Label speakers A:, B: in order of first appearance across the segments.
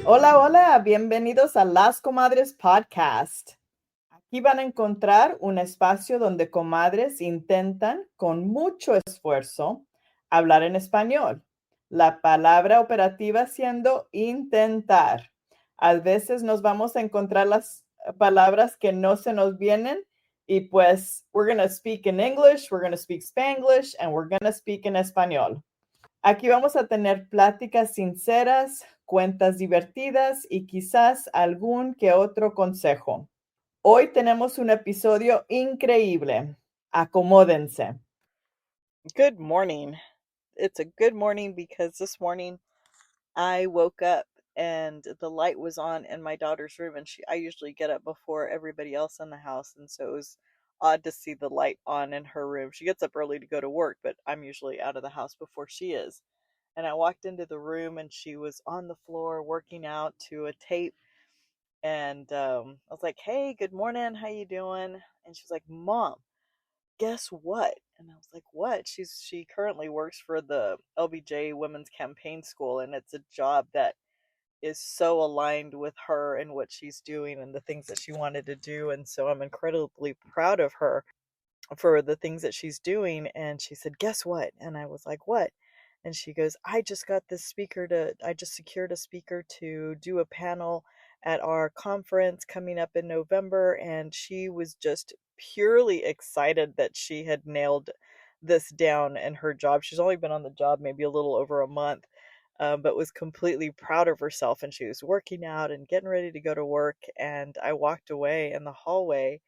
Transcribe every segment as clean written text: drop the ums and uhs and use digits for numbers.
A: Hola, hola, bienvenidos a Las Comadres Podcast. Aquí van a encontrar un espacio donde comadres intentan con mucho esfuerzo hablar en español. La palabra operativa siendo intentar. A veces nos vamos a encontrar las palabras que no se nos vienen y pues we're going to speak in English, we're going to speak Spanglish, and we're going to speak in español. Aquí vamos a tener pláticas sinceras, cuentas divertidas y quizás algún que otro consejo. Hoy tenemos un episodio increíble. Acomódense.
B: Good morning. It's a good morning because this morning I woke up and the light was on in my daughter's room, and I usually get up before everybody else in the house, and so it was odd to see the light on in her room. She gets up early to go to work, but I'm usually out of the house before she is. And I walked into the room and she was on the floor working out to a tape, and I was like, "Hey, good morning. How you doing?" And she's like, "Mom, guess what?" And I was like, "What?" She currently works for the LBJ Women's Campaign School, and it's a job that is so aligned with her and what she's doing and the things that she wanted to do. And so I'm incredibly proud of her for the things that she's doing. And she said, "Guess what?" And I was like, "What?" And she goes, I just secured a speaker to do a panel at our conference coming up in November." And she was just purely excited that she had nailed this down in her job. She's only been on the job maybe a little over a month, but was completely proud of herself. And she was working out and getting ready to go to work. And I walked away in the hallway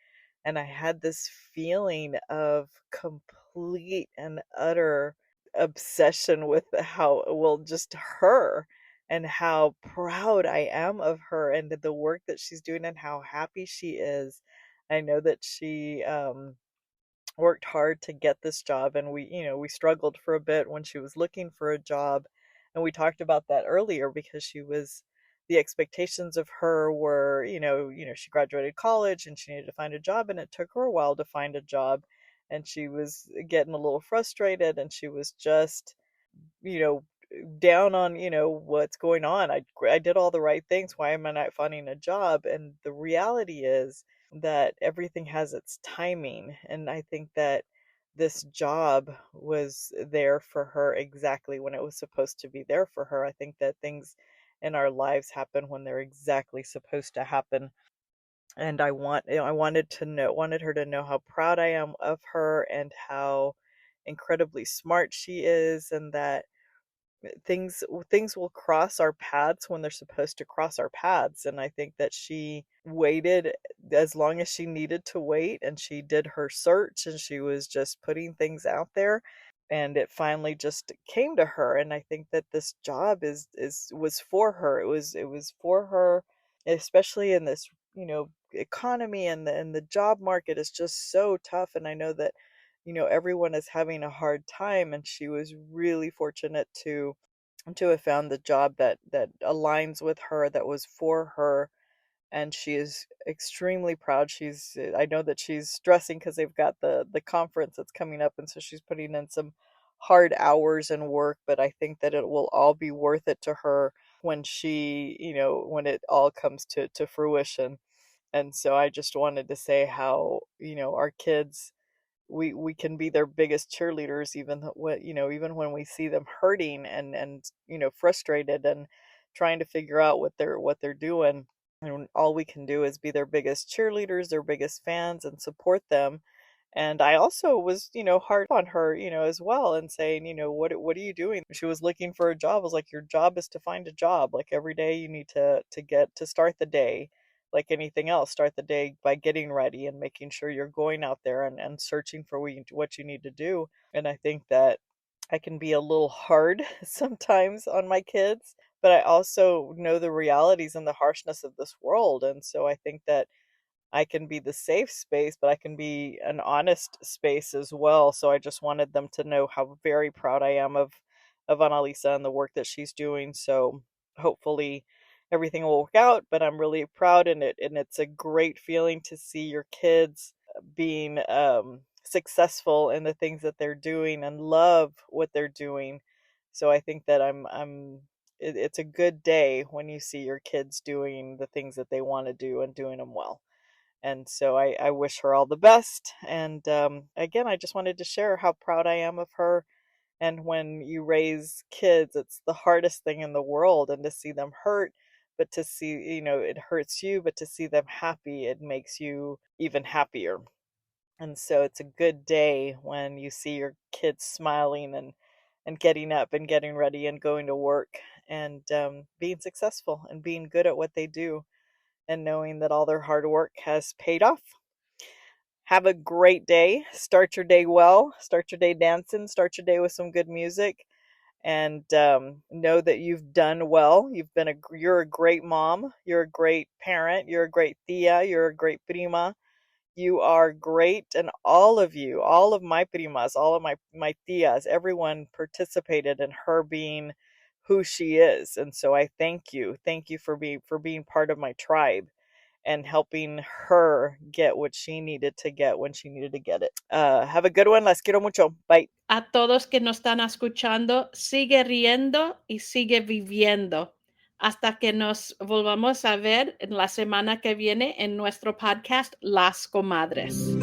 B: and I had this feeling of complete and utter obsession with how, well, just her, and how proud I am of her and the work that she's doing and how happy she is. I know that she worked hard to get this job, and we struggled for a bit when she was looking for a job, and we talked about that earlier because the expectations of her were, she graduated college and she needed to find a job, and it took her a while to find a job, and she was getting a little frustrated, and she was just, you know down on, what's going on. I did all the right things, why am I not finding a job? And the reality is that everything has its timing, and I think that this job was there for her exactly when it was supposed to be there for her. I think that things in our lives happen when they're exactly supposed to happen. And I wanted her to know how proud I am of her and how incredibly smart she is, and that things will cross our paths when they're supposed to cross our paths. And I think that she waited as long as she needed to wait, and she did her search, and she was just putting things out there, and it finally just came to her. And I think that this job is was for her. It was for her, especially in this, economy, and the job market is just so tough. And I know that, everyone is having a hard time, and she was really fortunate to have found the job that aligns with her, that was for her. And she is extremely proud. I know that she's stressing because they've got the conference that's coming up, and so she's putting in some hard hours and work, but I think that it will all be worth it to her when when it all comes to fruition. And so I just wanted to say how, our kids, we can be their biggest cheerleaders, even when we see them hurting and frustrated and trying to figure out what they're doing. And all we can do is be their biggest cheerleaders, their biggest fans, and support them. And I also was, hard on her, as well, and saying, what are you doing? She was looking for a job. I was like, your job is to find a job. Like, every day you need to start the day like anything else. Start the day by getting ready and making sure you're going out there and searching for what you need to do. And I think that I can be a little hard sometimes on my kids, but I also know the realities and the harshness of this world. And so I think that I can be the safe space, but I can be an honest space as well. So I just wanted them to know how very proud I am of Annalisa and the work that she's doing. So hopefully everything will work out, but I'm really proud in it, and it's a great feeling to see your kids being successful in the things that they're doing and love what they're doing. So I think that I'm it's a good day when you see your kids doing the things that they want to do and doing them well. And so I wish her all the best. And again, I just wanted to share how proud I am of her. And when you raise kids, it's the hardest thing in the world. And to see them hurt, but to see, it hurts you, but to see them happy, it makes you even happier. And so it's a good day when you see your kids smiling and getting up and getting ready and going to work and being successful and being good at what they do and knowing that all their hard work has paid off. Have a great day. Start your day well. Start your day dancing. Start your day with some good music. And know that you've done well. You're a great mom. You're a great parent. You're a great tia. You're a great prima. You are great. And all of you, all of my primas, all of my tias, everyone participated in her being who she is. And so I thank you. Thank you for being part of my tribe and helping her get what she needed to get when she needed to get it. Have a good one. Las quiero mucho. Bye.
C: A todos que nos están escuchando, sigue riendo y sigue viviendo. Hasta que nos volvamos a ver en la semana que viene en nuestro podcast Las Comadres.